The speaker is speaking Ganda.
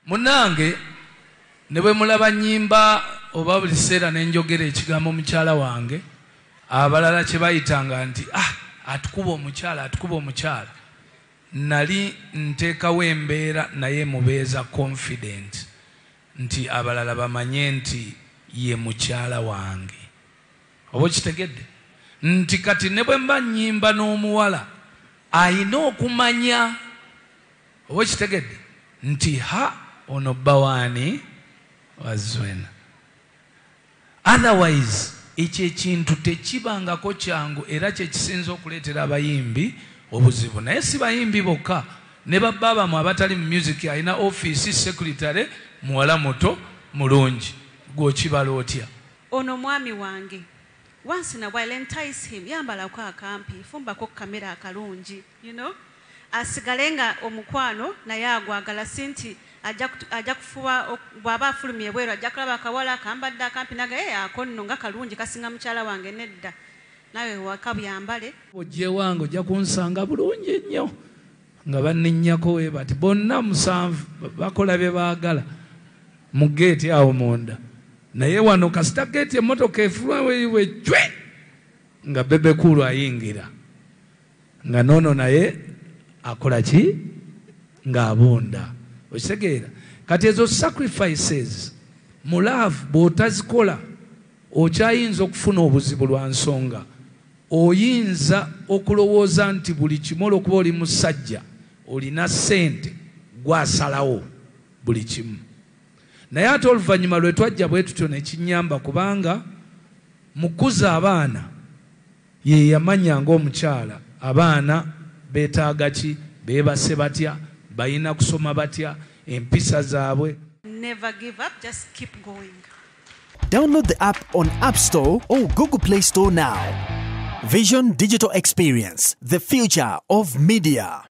Munange ne bwe mulaba nnyimba oba buli kiseera ne njogera ekigambo mukyala wange, abalala kye bayitanga nti atukuba omukyala, nali nteekawo embeera naye mubeeza confident nti abalala bamanye nti ye mukyala wange. Oba kitegedde nti kati ne bwe mba nnyimba n'omuwala ayina okumanya, oba kitegedde nti ono bbawaani wazwena. Otherwise ekyo ekintu tekibangako kyangu era kye kisinza okuleetera abayimbi obuzibu. Naye si bayimbi bokka, ne babbaabamwe abatali mu music alina office secretary muwala muto mulungi, gw'okibala otya. Ono mwami wange, once in a while entice him, yambalako akampi, fumbako kamera akalungi, asigale nga omukwano naye agwagala, sinti ajja kufuba bw'aba afulumye bweru ajja kulaba akawala akambadde akampi nagaye ako nno nga kalungi kasinga mukyala wange. Nedda nawe waka byambale ojje wange ojja kunsanga bulungi ennyo nga banninnyako we bati bonna 7 bakola bye baagala mu geeti awo munda, naye wano kasita geeti emmotoka efulwa we cwe nga bebekulu ayingira nga nono naye akola ki nga abunda. Okitegeera kati ezo sacrifices mu love bw'otazikola okyayinza okufuna obuzibu lwa nsonga oyinza okulowooza nti buli kimu olwokuba oli musajja olina ssente gwasalawo buli kimu. Naye ate oluvannyuma lwe twajja bwe tutyo ne kinyamba kubanga mukuza abaana ye yamanya ng'omukyala abaana beetaaga ki, beebase batya, bayina kusoma batya, empisa zaabwe. Never give up, just keep going. Download the app on App Store or Google Play Store now. Vision Digital Experience, the future of media.